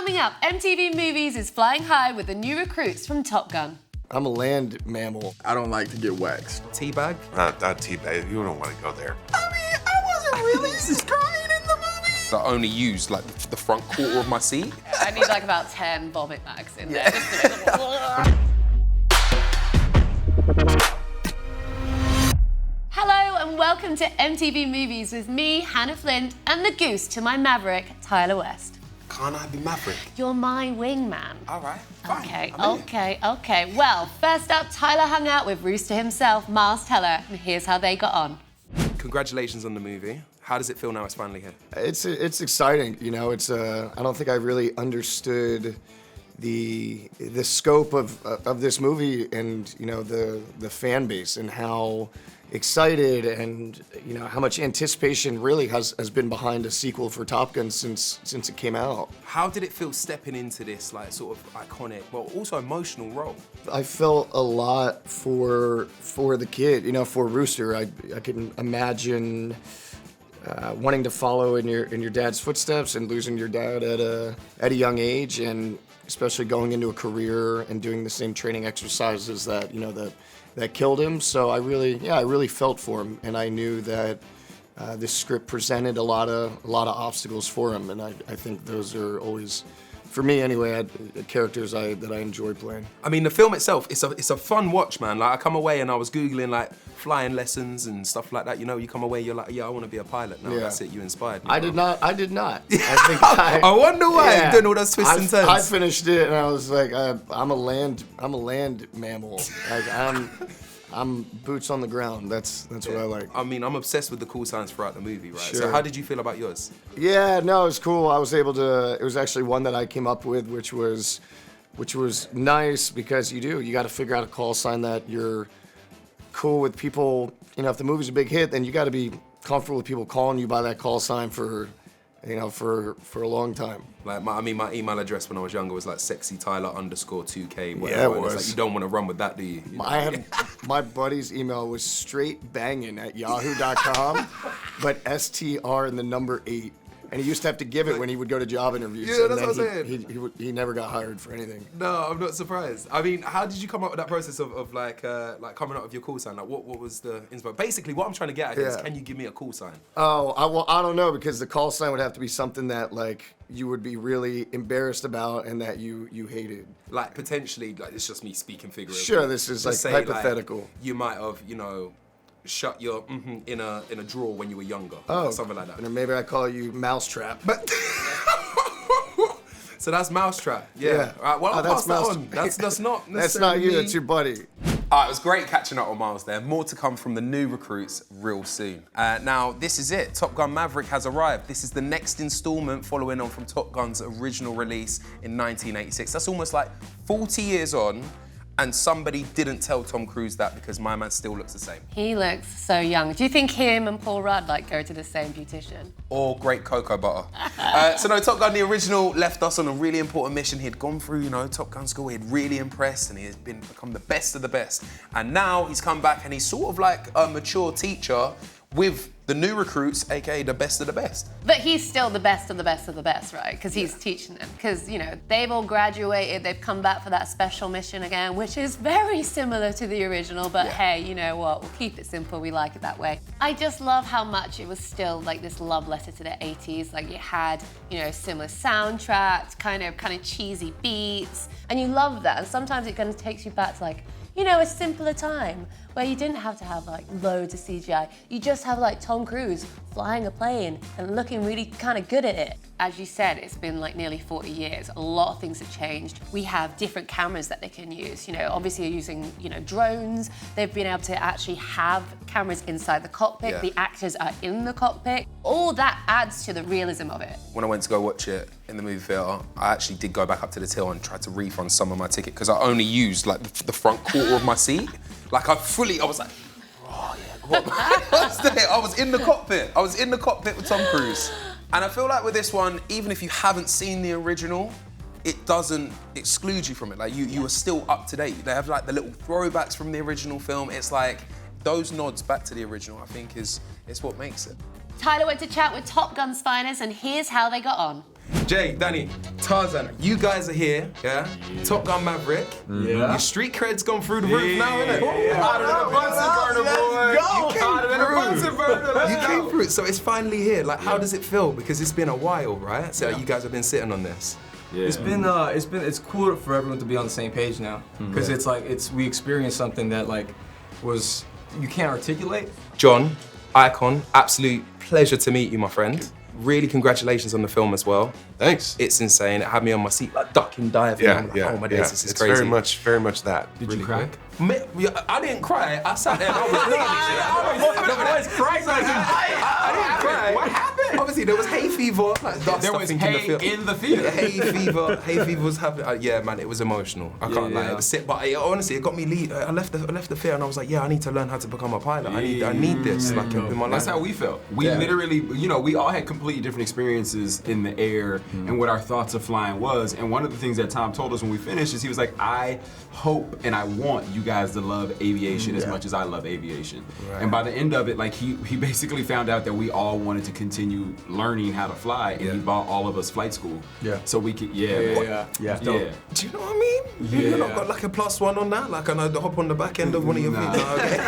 Coming up, MTV Movies is flying high with the new recruits from Top Gun. I'm a land mammal. I don't like to get waxed. Teabag? Not teabag. You don't want to go there. I mean, I wasn't really crying in the movie. I only used like the front quarter of my seat. I need like about 10 vomit bags in there. Hello and welcome to MTV Movies with me, Hannah Flint, and the goose to my Maverick, Tyler West. Can't I be Maverick? You're my wingman. All right, fine. Okay. Well, first up, Tyler hung out with Rooster himself, Miles Teller, and here's how they got on. Congratulations on the movie. How does it feel now it's finally here? It's exciting, you know. I don't think I really understood the scope of this movie and the fan base and how excited and how much anticipation really has been behind a sequel for Top Gun since it came out. How did it feel stepping into this like sort of iconic, well also emotional role? I felt a lot for the kid, for Rooster. I can imagine wanting to follow in your dad's footsteps and losing your dad at a young age, and especially going into a career and doing the same training exercises that killed him. So I really felt for him, and I knew that this script presented a lot of obstacles for him, and I think those are always, for me anyway, characters that I enjoy playing. I mean, the film itself, it's a fun watch, man. Like I come away and I was Googling like flying lessons and stuff like that. You come away, you're like, yeah, I want to be a pilot now. Yeah. That's it, you inspired me. I did not. I think I wonder why you're doing all those twists and turns. I finished it and I was like, I'm a land mammal. Like I'm boots on the ground. That's what I like. I mean, I'm obsessed with the call signs throughout the movie, right? Sure. So how did you feel about yours? Yeah, no, it was cool. I was able to. It was actually one that I came up with, which was nice because you got to figure out a call sign that you're cool with people. If the movie's a big hit, then you got to be comfortable with people calling you by that call sign for a long time. Like my email address when I was younger was like sexytyler_2K. Whatever. Yeah, it was. It's like, you don't want to run with that, do you? My buddy's email was straight banging at yahoo.com, but STR and the number 8. And he used to have to give it when he would go to job interviews. Yeah, that's what I'm saying. He never got hired for anything. No, I'm not surprised. I mean, how did you come up with that process of like coming up with your call sign? Like, what was the inspiration? Basically, what I'm trying to get at is, can you give me a call sign? Oh, I don't know, because the call sign would have to be something that like you would be really embarrassed about and that you hated. Like potentially, like it's just me speaking figuratively. Sure, this is like hypothetical. Like, you might have, shut your in a drawer when you were younger. Oh, or something like that. And maybe I call you Mousetrap. But so that's Mousetrap. Yeah. All right, well, I'll pass that on. That's not necessarily That's not you. That's your buddy. All right, it was great catching up on Miles there. More to come from the new recruits real soon. Now, this is it. Top Gun Maverick has arrived. This is the next installment following on from Top Gun's original release in 1986. That's almost like 40 years on, and somebody didn't tell Tom Cruise that because my man still looks the same. He looks so young. Do you think him and Paul Rudd go to the same beautician? Or great cocoa butter. So no, Top Gun, the original, left us on a really important mission. He'd gone through, Top Gun school, he'd really impressed, and he has become the best of the best. And now he's come back and he's sort of like a mature teacher with the new recruits, aka the best of the best. But he's still the best of the best of the best, right? Because he's teaching them. Because, they've all graduated, they've come back for that special mission again, which is very similar to the original, but hey, you know what? We'll keep it simple, we like it that way. I just love how much it was still like this love letter to the 80s. Like it had, similar soundtracks, kind of cheesy beats, and you love that. And sometimes it kind of takes you back to like, a simpler time where you didn't have to have like loads of CGI. You just have like Tom Cruise flying a plane and looking really kind of good at it. As you said, it's been like nearly 40 years. A lot of things have changed. We have different cameras that they can use. Obviously you're using, drones. They've been able to actually have cameras inside the cockpit. Yeah. The actors are in the cockpit. All that adds to the realism of it. When I went to go watch it in the movie theatre, I actually did go back up to the till and tried to refund some of my ticket because I only used like the front quarter of my seat. Like I was like, oh yeah, I was in the cockpit. I was in the cockpit with Tom Cruise. And I feel like with this one, even if you haven't seen the original, it doesn't exclude you from it. Like you are still up to date. They have like the little throwbacks from the original film. It's like those nods back to the original, I think is what makes it. Tyler went to chat with Top Gun's finest, and here's how they got on. Jay, Danny, Tarzan, you guys are here, yeah? Top Gun Maverick. Yeah. Your street cred's gone through the roof now, innit? You came through it, so it's finally here. Like, how does it feel? Because it's been a while, right? So you guys have been sitting on this. Yeah. It's cool for everyone to be on the same page now, because it's like we experienced something that like was you can't articulate. Jon, icon, absolute pleasure to meet you, my friend. Really, congratulations on the film as well. Thanks. It's insane. It had me on my seat, like ducking, diving. I'm like, oh my days, this is it's crazy. very much that. Did really you cry? I didn't cry. I sat there and I was I didn't cry. What happened? Obviously, there was hay fever. Like dust, There was hay in the theater. Hay fever was happening. Yeah, man, it was emotional. I can't lie. It was sick, but honestly, it got me. I left the theater and I was like, yeah, I need to learn how to become a pilot. I need this like in my life. That's how we felt. We literally, we all had completely different experiences in the air and what our thoughts of flying was. And one of the things that Tom told us when we finished is he was like, I hope and I want you guys to love aviation as much as I love aviation. Right. And by the end of it, like he basically found out that we all wanted to continue learning how to fly, and he bought all of us flight school. Yeah. So we could, Do you know what I mean? Yeah. You've not got like a +1 on that? Like I know the hop on the back end of one of your feet. No, okay.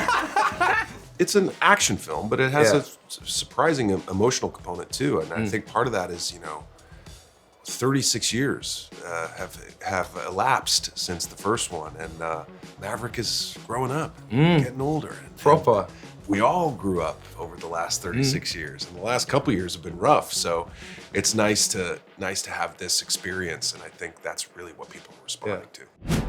It's an action film, but it has a surprising emotional component too, and I think part of that is 36 years have elapsed since the first one, and Maverick is growing up, getting older. Proper. We all grew up over the last 36 years, and the last couple years have been rough. So it's nice to have this experience, and I think that's really what people are responding to.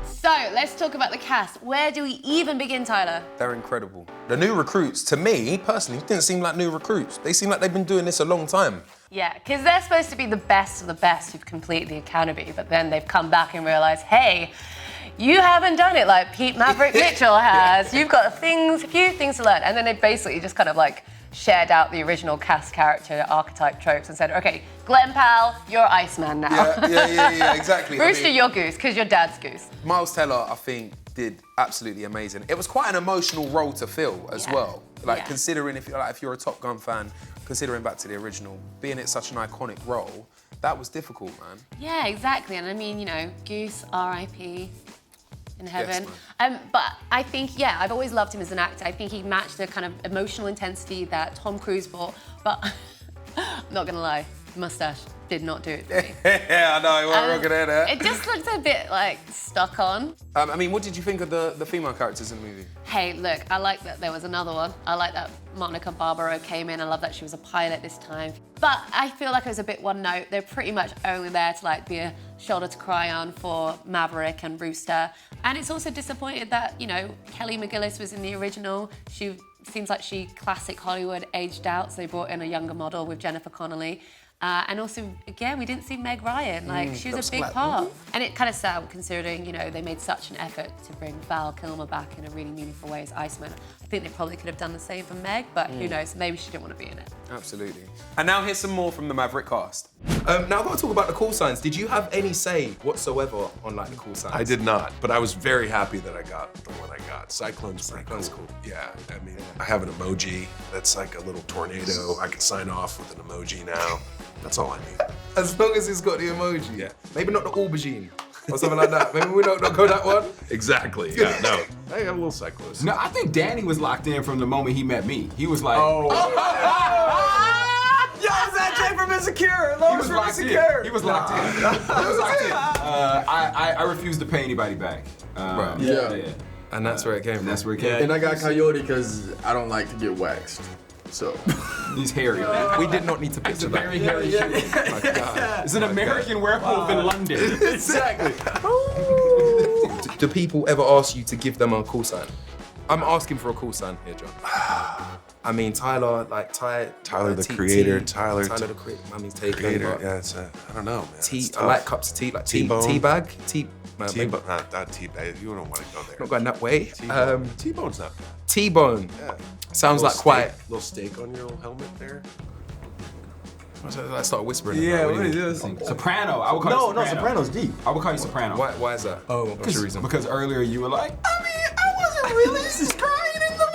So let's talk about the cast. Where do we even begin, Tyler? They're incredible. The new recruits, to me personally, didn't seem like new recruits. They seem like they've been doing this a long time. Yeah, because they're supposed to be the best of the best who've completed the academy, but then they've come back and realised, hey, you haven't done it like Pete Maverick Mitchell has. You've got a few things to learn. And then they basically just kind of like shared out the original cast character archetype tropes and said, okay, Glenn Powell, you're Iceman now. Yeah, exactly. Rooster, you're Goose, because your dad's Goose. Miles Teller, I think, did absolutely amazing. It was quite an emotional role to fill as well. Like considering if you're a Top Gun fan, considering back to the original, being it such an iconic role, that was difficult, man. Yeah, exactly. And I mean, Goose, R.I.P. in heaven. Yes, but I think, I've always loved him as an actor. I think he matched the kind of emotional intensity that Tom Cruise brought. But I'm not gonna lie, the mustache did not do it for me. Yeah, I know, you weren't rocking it there. It just looked a bit like stuck on. I mean, what did you think of the female characters in the movie? Hey, look, I like that there was another one. I like that Monica Barbaro came in. I love that she was a pilot this time. But I feel like it was a bit one note. They're pretty much only there to be a shoulder to cry on for Maverick and Rooster. And it's also disappointed that, Kelly McGillis was in the original. She seems like she classic Hollywood aged out, so they brought in a younger model with Jennifer Connelly. And also, again, we didn't see Meg Ryan. She was a big part. And it kind of sad considering, they made such an effort to bring Val Kilmer back in a really meaningful way as Iceman. I think they probably could have done the same for Meg, but who knows, maybe she didn't want to be in it. Absolutely. And now here's some more from the Maverick cast. Now I've got to talk about the call signs. Did you have any say whatsoever on the call signs? I did not, but I was very happy that I got the one I got. Cyclone's pretty cool. Yeah, I mean, I have an emoji that's like a little tornado. I can sign off with an emoji now. That's all I need. As long as it's got the emoji. Yeah. Maybe not the aubergine or something like that. Maybe we don't go that one. Exactly. Yeah. No. I got a little cyclist. No, I think Danny was locked in from the moment he met me. He was like, Yo, is that Jay from Insecure? He was locked in. He was locked in. I refused to pay anybody back. Right. Yeah. And that's where it came from. That's where it came. And I got Coyote because I don't like to get waxed. So he's hairy. We did not need to picture that. Very hairy shit. Oh my God. It's an American werewolf in London. exactly. Do people ever ask you to give them a call sign? I'm asking for a call sign here, Jon. I mean, Tyler, Tyler the creator, Tyler the creator. I mean, take creator. over. Yeah, I don't know, man. I like cups of tea, like T-bone. Teabag. Not T-bag. You don't want to go there. Not going that way. T-bone's not bad. T-bone. Yeah. Sounds like quite. Little steak on your little helmet there. I started whispering. Yeah, what is this? Soprano. I would call you Soprano. No, Soprano's deep. I would call you Soprano. Why is that? Oh, what's your reason? Because earlier you were like, I mean, I wasn't really crying in the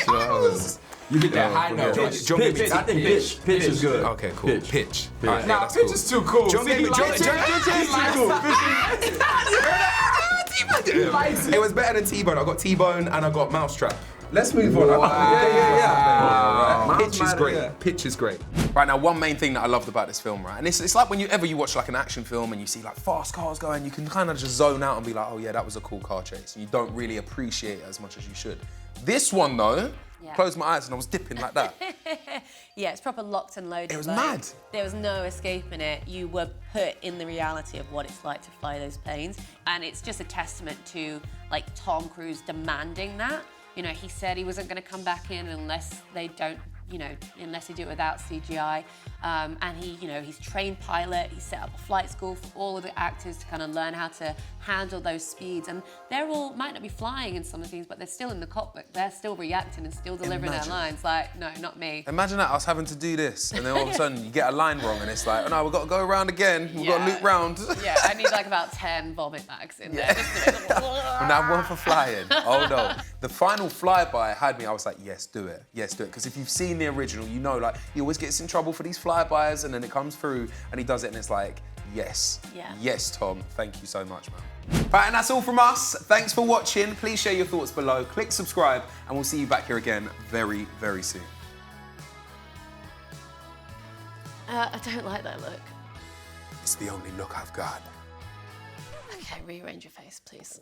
movie. You get that high note. Pitch, I think pitch is good. Okay, cool. Pitch. All right, Nah, that's pitch cool. is too cool. John See, he gave me- likes John- He likes it. It was better than T-Bone. I got T-Bone and I got Mousetrap. Let's move on. Pitch is great. Pitch is great. Right, now one main thing that I loved about this film, right, and it's like whenever you watch like an action film and you see like fast cars going, you can kind of just zone out and be like, oh yeah, that was a cool car chase. And you don't really appreciate it as much as you should. This one though, closed my eyes and I was dipping like that. Yeah, it's proper locked and loaded. It was like, mad. There was no escaping it. You were put in the reality of what it's like to fly those planes. And it's just a testament to like Tom Cruise demanding that. You know, he said he wasn't going to come back in unless they don't, you know, unless they do it without CGI. And he, you know, he's trained pilot. He set up a flight school for all of the actors to kind of learn how to handle those speeds. And they're all, might not be flying in some of these, but they're still in the cockpit. They're still reacting and still delivering their lines. Like, no, not me. Imagine that, us having to do this, and then all of a sudden you get a line wrong, and it's like, oh no, we've got to go around again. We've got to loop round. Yeah, I need like about 10 vomit bags in there. And now one for flying. Oh no. The final flyby had me, I was like, yes, do it. Yes, do it. Because if you've seen the original, you know, like, he always gets in trouble for these flybys, and then it comes through, and he does it, and it's like, yes. Yeah. Yes, Tom. Thank you so much, man. Right, and that's all from us. Thanks for watching. Please share your thoughts below. Click subscribe, and we'll see you back here again very, very soon. I don't like that look. It's the only look I've got. Okay, rearrange your face, please.